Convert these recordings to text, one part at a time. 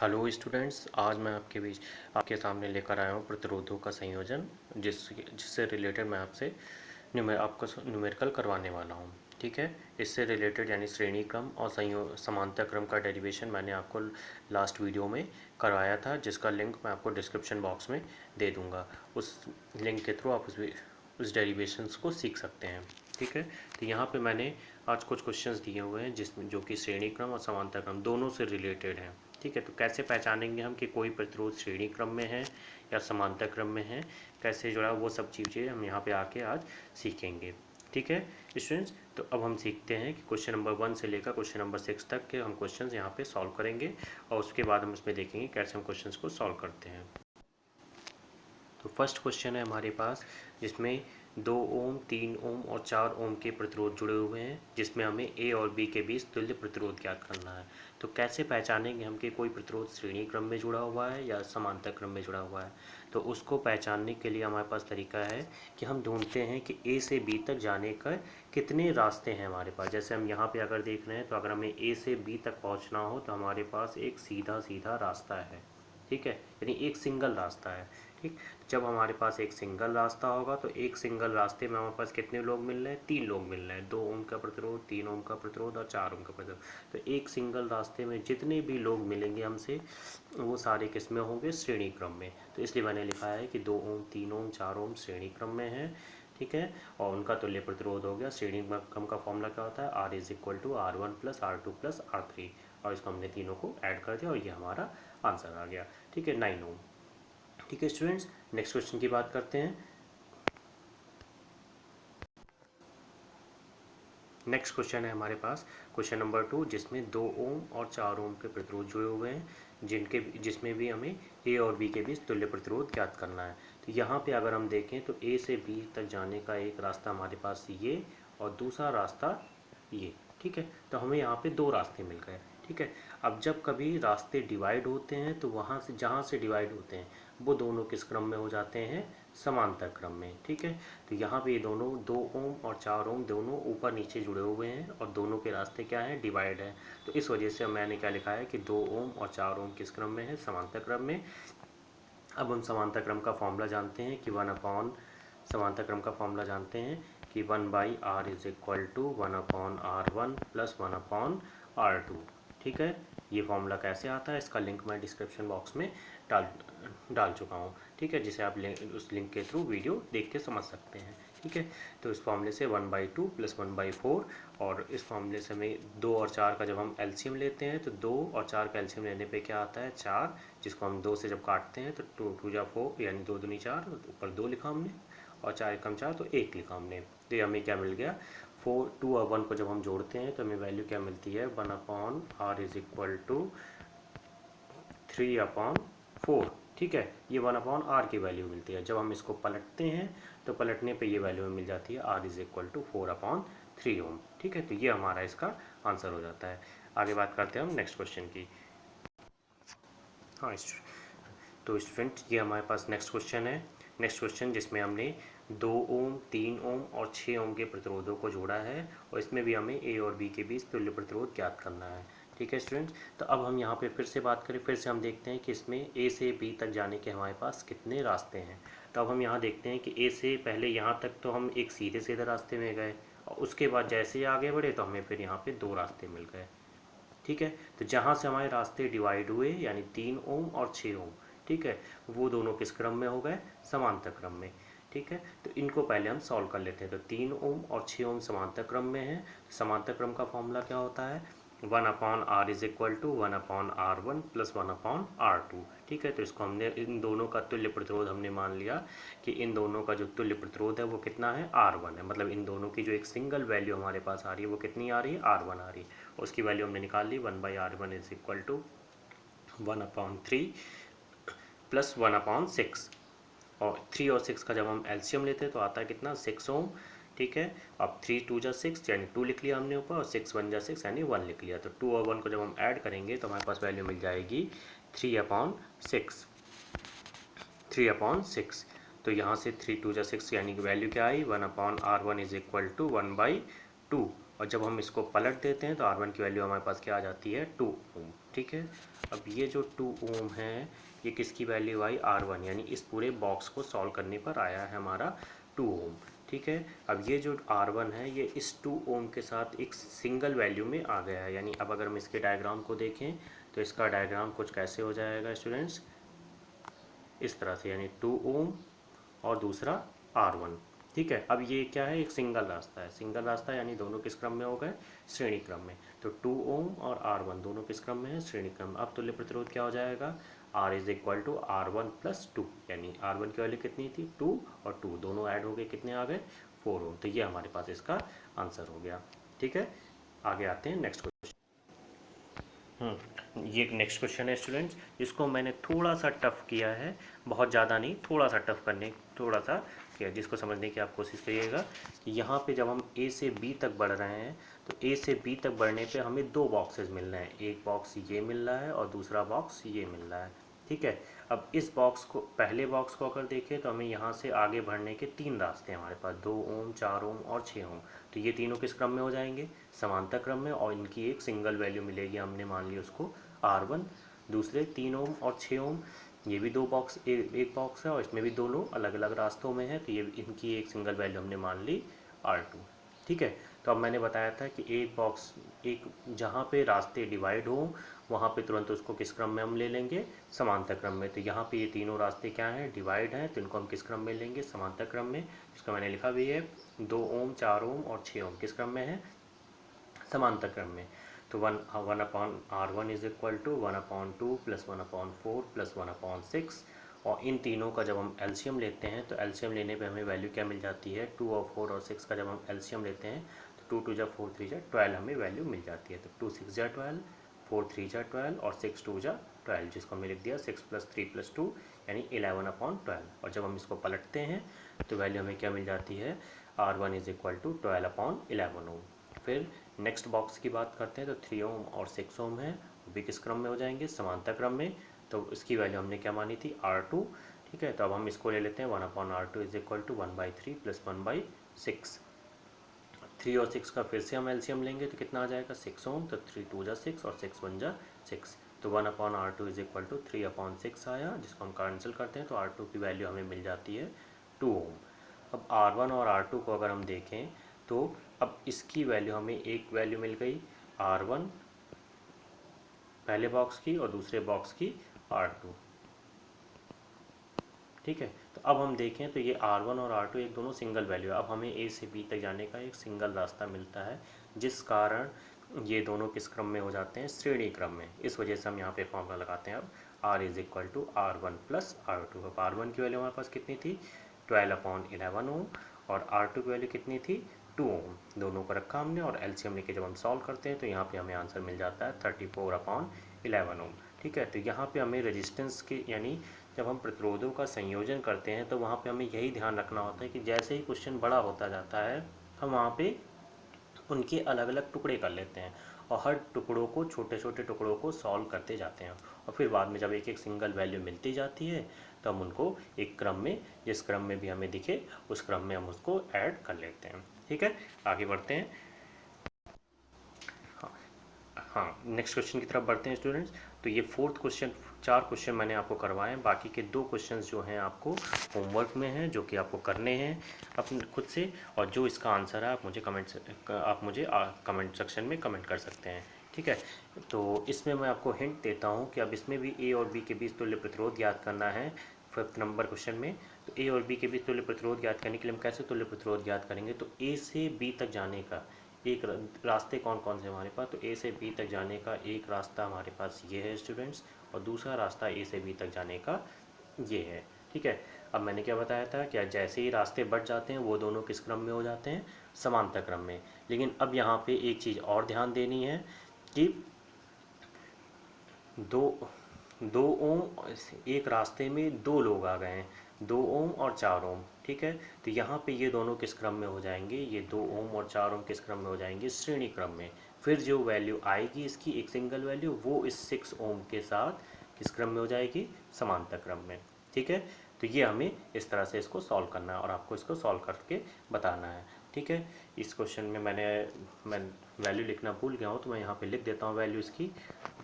Hello students, आज मैं आपके सामने लेकर आया हूँ प्रतिरोधों का संयोजन, जिससे रिलेटेड मैं आपको न्यूमेरिकल करवाने वाला हूँ। ठीक है, इससे रिलेटेड यानी श्रेणी क्रम और समांतर क्रम का डेरिवेशन मैंने आपको लास्ट वीडियो में करवाया था, जिसका लिंक मैं आपको डिस्क्रिप्शन बॉक्स में दे दूँगा। उस लिंक के थ्रू आप उस डेरिवेशंस को सीख सकते हैं। ठीक है, तो यहाँ पे मैंने आज कुछ क्वेश्चंस दिए हुए हैं जिसमें जो कि श्रेणी क्रम और समांतर क्रम दोनों से रिलेटेड हैं। ठीक है, तो कैसे पहचानेंगे हम कि कोई प्रतिरोध श्रेणी क्रम में है या समांतर क्रम में है, कैसे जुड़ा, वो सब चीज़ें हम यहाँ पे आके आज सीखेंगे। ठीक है स्टूडेंट्स, तो अब हम सीखते हैं कि क्वेश्चन नंबर 1 से लेकर क्वेश्चन नंबर 6 तक के हम क्वेश्चंस यहाँ पे सॉल्व करेंगे और उसके बाद हम इसमें देखेंगे कैसे हम क्वेश्चंस को सॉल्व करते हैं। तो फर्स्ट क्वेश्चन है हमारे पास, जिसमें 2 ओम, 3 ओम और 4 ओम के प्रतिरोध जुड़े हुए हैं, जिसमें हमें ए और बी के बीच तुल्य प्रतिरोध ज्ञात करना है। तो कैसे पहचानेंगे हम कि कोई प्रतिरोध श्रेणी क्रम में जुड़ा हुआ है या समांतर क्रम में जुड़ा हुआ है? तो उसको पहचानने के लिए हमारे पास तरीका है कि हम ढूंढते हैं कि ए से बी तक जाने का कितने रास्ते हैं हमारे पास। जैसे हम यहाँ पे अगर देख रहे हैं, तो अगर हमें ए से बी तक पहुँचना हो तो हमारे पास एक सीधा सीधा रास्ता है। ठीक है, यानी एक सिंगल रास्ता है। ठीक, जब हमारे पास एक सिंगल रास्ता होगा तो एक सिंगल रास्ते में हमारे पास कितने लोग मिल रहे हैं? 3 लोग मिल रहे हैं। 2 ओम का प्रतिरोध, 3 ओम का प्रतिरोध और 4 ओम का प्रतिरोध। तो एक सिंगल रास्ते में जितने भी लोग मिलेंगे हमसे, वो सारे किस में होंगे? श्रेणी क्रम में। तो इसलिए मैंने लिखा है कि 2 ओम, 3 ओम, 4 ओम श्रेणी क्रम में है। ठीक है, और उनका तुल्य प्रतिरोध हो गया। श्रेणी क्रम का फॉर्मूला क्या होता है? R is equal to R1 plus R2 plus R3, और इसको हमने तीनों को ऐड कर दिया और ये हमारा आंसर आ गया। ठीक है, 9 ओम। ठीक है स्टूडेंट्स, नेक्स्ट क्वेश्चन की बात करते हैं। नेक्स्ट क्वेश्चन है हमारे पास क्वेश्चन नंबर 2, जिसमें 2 ओम और 4 ओम के प्रतिरोध जुड़े हुए हैं, जिसमें भी हमें ए और बी के बीच तुल्य प्रतिरोध ज्ञात करना है। तो यहाँ पे अगर हम देखें तो ए से बी तक जाने का एक रास्ता हमारे पास ये और दूसरा रास्ता ये। ठीक है, तो हमें यहाँ पे 2 रास्ते मिल गए। ठीक है, अब जब कभी रास्ते डिवाइड होते हैं तो वहाँ से जहाँ से डिवाइड होते हैं वो दोनों किस क्रम में हो जाते हैं? समांतर क्रम में। ठीक है, तो यहाँ पे ये दोनों 2 ओम और 4 ओम दोनों ऊपर नीचे जुड़े हुए हैं और दोनों के रास्ते क्या हैं? डिवाइड है। तो इस वजह से मैंने क्या लिखा है कि 2 ओम और 4 ओम किस क्रम में है? समांतर क्रम में। अब हम समांतर क्रम का फॉर्मूला जानते हैं कि समांतर क्रम का फॉर्मूला जानते हैं कि 1/r is equal to 1/r1 plus 1/r2। ठीक है, ये फॉर्मूला कैसे आता है इसका लिंक मैं डिस्क्रिप्शन बॉक्स में डाल चुका हूँ। ठीक है, जिसे आप उस लिंक के थ्रू वीडियो देख के समझ सकते हैं। ठीक है, तो इस फॉर्मूले से 1/2 प्लस 1/4, और इस फॉर्मूले से हमें 2 और 4 का जब हम एलसीएम लेते हैं तो 2 और 4 का एलसीएम लेने पे क्या आता है? 4, जिसको हम 2 से जब काटते हैं तो 2 2 जा 4, यानी 2 दूनी 4, ऊपर 2 लिखा हमने, और 4 एकम 4 तो 1 लिखा हमने। तो ये हमें क्या मिल गया? 4, 2 और 1 को जब हम जोड़ते हैं तो हमें वैल्यू क्या मिलती है? 1/r is equal to 3/4। ठीक है, ये 1/r की वैल्यू मिलती है। जब हम इसको पलटते हैं तो पलटने पे ये वैल्यू मिल जाती है r इज इक्वल टू 4/3 ओम। ठीक है, तो ये हमारा इसका आंसर हो जाता है। आगे बात करते हैं हम नेक्स्ट क्वेश्चन की। हाँ तो स्टूडेंट, ये हमारे पास नेक्स्ट क्वेश्चन है। नेक्स्ट क्वेश्चन जिसमें हमने 2 ओम, 3 ओम और 6 ओम के प्रतिरोधों को जोड़ा है, और इसमें भी हमें ए और बी के बीच तुल्य प्रतिरोध ज्ञात करना है। ठीक है स्टूडेंट्स, तो अब हम यहाँ पे फिर से बात करें, फिर से हम देखते हैं कि इसमें ए से बी तक जाने के हमारे पास कितने रास्ते हैं। तो अब हम यहाँ देखते हैं कि ए से पहले यहाँ तक तो हम एक सीधे सीधे रास्ते में गए, और उसके बाद जैसे ही आगे बढ़े तो हमें फिर यहाँ पे 2 रास्ते मिल गए। ठीक है, तो जहाँ से हमारे रास्ते डिवाइड हुए यानी 3 ओम और 6 ओम, ठीक है, वो दोनों किस क्रम में हो गए? समांतर क्रम में। ठीक है, तो इनको पहले हम सॉल्व कर लेते हैं। तो 3 ओम और 6 ओम समांतर क्रम में है। समांतर क्रम का फॉर्मूला क्या होता है? 1/r is equal to 1/r1 plus 1/r2। ठीक है, तो इसको हमने इन दोनों का तुल्य प्रतिरोध हमने मान लिया कि इन दोनों का जो तुल्य प्रतिरोध है वो कितना है? R1 है। मतलब इन दोनों की जो एक सिंगल वैल्यू हमारे पास आ रही है वो कितनी आ रही है? R1 आ रही है। उसकी वैल्यू हमने निकाल ली, 1/r1 is equal to 1/3 plus 1/6, और 3 और 6 का जब हम एलसीएम लेते हैं तो आता है कितना? 6 ओम। ठीक है, अब 3 2 जा 6 यानी 2 लिख लिया हमने ऊपर, और 6 1 जा 6 यानी 1 लिख लिया। तो 2 और 1 को जब हम ऐड करेंगे तो हमारे पास वैल्यू मिल जाएगी 3/6। 3/6, तो यहाँ से 3 2 जा 6 यानी कि वैल्यू क्या आई? 1/r1 इज इक्वल टू 1/2, और जब हम इसको पलट देते हैं तो R1 की वैल्यू हमारे पास क्या आ जाती है 2 ओम। ठीक है, अब ये जो 2 ओम है ये किसकी वैल्यू आई R1, यानी इस पूरे बॉक्स को सॉल्व करने पर आया है हमारा 2 ओम। ठीक है, अब ये जो R1 है ये इस 2 ओम के साथ एक सिंगल वैल्यू में आ गया है, यानी अब अगर हम इसके डायग्राम को देखें तो इसका डायग्राम कुछ कैसे हो जाएगा स्टूडेंट्स, इस तरह से, यानी 2 ओम और दूसरा R1। ठीक है, अब ये क्या है, एक सिंगल रास्ता है, सिंगल रास्ता यानी दोनों किस क्रम में हो गए, श्रेणी क्रम में। तो 2 ओम और R1 दोनों किस क्रम में है, श्रेणी क्रम। अब तुल्य प्रतिरोध क्या हो जाएगा, R is equal to R1 plus 2, यानी R1 की वैल्यू कितनी थी 2 और 2 दोनों ऐड हो गए, कितने आ गए 4 ओम। तो ये हमारे पास इसका आंसर हो गया। ठीक है, आगे आते हैं नेक्स्ट क्वेश्चन। ये नेक्स्ट क्वेश्चन है स्टूडेंट्स, इसको मैंने थोड़ा सा टफ किया है, बहुत ज़्यादा नहीं, थोड़ा सा टफ करने, थोड़ा सा किया, जिसको समझने की आप कोशिश करिएगा कि यहाँ पे जब हम ए से बी तक बढ़ रहे हैं तो ए से बी तक बढ़ने पे हमें 2 बॉक्सेस मिल रहे हैं, एक बॉक्स ये मिल रहा है और दूसरा बॉक्स ये मिल रहा है। ठीक है, अब इस बॉक्स को, पहले बॉक्स को अगर देखें तो हमें यहाँ से आगे बढ़ने के 3 रास्ते हैं हमारे पास, 2 ओम, 4 ओम और 6 ओम। तो ये तीनों किस क्रम में हो जाएंगे, समांतर क्रम में, और इनकी एक सिंगल वैल्यू मिलेगी, हमने मान ली उसको R1। दूसरे 3 ओम और 6 ओम, ये भी 2 बॉक्स, एक बॉक्स है और इसमें भी दोनों अलग अलग रास्तों में है, तो ये इनकी एक सिंगल वैल्यू हमने मान ली R2। ठीक है, तो अब मैंने बताया था कि एक बॉक्स, एक जहाँ पे रास्ते डिवाइड हो वहाँ पे तुरंत उसको किस क्रम में हम ले लेंगे, समांतर क्रम में। तो यहाँ पे ये तीनों रास्ते क्या हैं, डिवाइड हैं, तो इनको हम किस क्रम में लेंगे, समांतर क्रम में। इसका मैंने लिखा भी है, 2 ओम, 4 ओम और 6 ओम किस क्रम में है, समांतर क्रम में। तो 1 upon R1 is equal to 1/2 plus 1/4 plus 1/6, और इन तीनों का जब हम एलसीएम लेते हैं तो एलसीएम लेने पे हमें वैल्यू क्या मिल जाती है, 2 और 4 और 6 का जब हम एलसीएम लेते हैं तो 2 2 जा 4 3 जा 12 हमें वैल्यू मिल जाती है। तो 2 6 जा 12, 4 3 जा 12 और 6 2 जा 12, जिसको हमने लिख दिया 6 + 3 + 2 यानी 11/12। और जब हम इसको पलटते हैं तो वैल्यू हमें क्या मिल जाती है, R1 इज इक्वल टू 12/11 ओम। फिर नेक्स्ट बॉक्स की बात करते हैं तो 3 ओम और 6 ओम है, वो भी किस क्रम में हो जाएंगे, समांतर क्रम में। तो इसकी वैल्यू हमने क्या मानी थी, R2। ठीक है, तो अब हम इसको ले लेते हैं, 1/R2 is equal to 1/3 plus 1/6। 3 और 6 का फिर से हम एलसीएम लेंगे तो कितना आ जाएगा, 6 ओम, तो 3 2 जा 6 और 6 1 जा 6। तो 1/R2 इज इक्वल टू 3/6 आया, जिसको हम कैंसिल करते हैं तो R2 की वैल्यू हमें मिल जाती है 2 ओम। अब R1 और R2 को अगर हम देखें तो अब इसकी वैल्यू हमें एक वैल्यू मिल गई R1 पहले बॉक्स की और दूसरे बॉक्स की R2। ठीक है, तो अब हम देखें तो ये R1 और R2 एक दोनों सिंगल वैल्यू है। अब हमें A से B तक जाने का एक सिंगल रास्ता मिलता है, जिस कारण ये दोनों किस क्रम में हो जाते हैं, श्रेणी क्रम में। इस वजह से हम यहाँ पे फॉर्मूला लगाते हैं, अब R is equal to R1 plus R2। अब R1 की वैल्यू हमारे पास कितनी थी, 12/11 ओम, और R2 की वैल्यू कितनी थी, 2 ओम। दोनों को रखा हमने और एलसीएम लेके जब हम सॉल्व करते हैं तो यहाँ पे हमें आंसर मिल जाता है 34/11 ओम। ठीक है, तो यहाँ पे हमें रेजिस्टेंस के, यानी जब हम प्रतिरोधों का संयोजन करते हैं तो वहाँ पे हमें यही ध्यान रखना होता है कि जैसे ही क्वेश्चन बड़ा होता जाता है हम वहाँ पे उनके अलग अलग टुकड़े कर लेते हैं और हर टुकड़ों को, छोटे छोटे टुकड़ों को सॉल्व करते जाते हैं, और फिर बाद में जब एक एक सिंगल वैल्यू मिलती जाती है तो हम उनको एक क्रम में, जिस क्रम में भी हमें दिखे उस क्रम में हम उसको ऐड कर लेते हैं। ठीक है, आगे बढ़ते हैं। हाँ, नेक्स्ट क्वेश्चन की तरफ बढ़ते हैं स्टूडेंट्स। तो ये 4th क्वेश्चन, 4 क्वेश्चन मैंने आपको करवाए हैं, बाकी के 2 क्वेश्चंस जो हैं आपको होमवर्क में हैं, जो कि आपको करने हैं अपने खुद से, और जो इसका आंसर है आप मुझे कमेंट सेक्शन में कमेंट कर सकते हैं। ठीक है, तो इसमें मैं आपको हिंट देता हूँ कि अब इसमें भी ए और बी के बीच तुल्य प्रतिरोध ज्ञात करना है 5th नंबर क्वेश्चन में। तो ए और बी के बीच तुल्य प्रतिरोध ज्ञात करने के लिए हम कैसे तुल्य प्रतिरोध ज्ञात करेंगे, तो ए से बी तक जाने का एक रास्ते कौन कौन से हमारे पास, तो ए से बी तक जाने का एक रास्ता हमारे पास ये है स्टूडेंट्स, और दूसरा रास्ता ए से बी तक जाने का ये है। ठीक है, अब मैंने क्या बताया था कि जैसे ही रास्ते बढ़ जाते हैं वो दोनों किस क्रम में हो जाते हैं, समांतर क्रम में। लेकिन अब यहाँ पे एक चीज़ और ध्यान देनी है कि 2 ओम, एक रास्ते में 2 लोग आ गए हैं, 2 ओम और 4 ओम। ठीक है, तो यहाँ पे ये दोनों किस क्रम में हो जाएंगे, ये 2 ओम और 4 ओम किस क्रम में हो जाएंगे, श्रेणी क्रम में। फिर जो वैल्यू आएगी इसकी एक सिंगल वैल्यू, वो इस 6 ओम के साथ किस क्रम में हो जाएगी, समांतर क्रम में। ठीक है, तो ये हमें इस तरह से इसको सॉल्व करना है और आपको इसको सॉल्व करके बताना है। ठीक है। इस क्वेश्चन में मैं वैल्यू लिखना भूल गया हूँ, तो मैं यहाँ पे लिख देता हूँ वैल्यू इसकी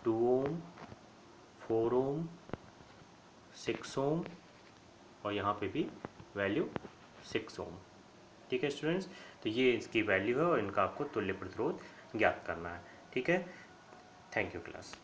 2 ओम, 4 ओम, 6 ओम और यहाँ पे भी वैल्यू 6 ओम। ठीक है स्टूडेंट्स, तो ये इसकी वैल्यू है और इनका आपको तुल्य प्रतिरोध ज्ञात करना है। ठीक है, थैंक यू क्लास।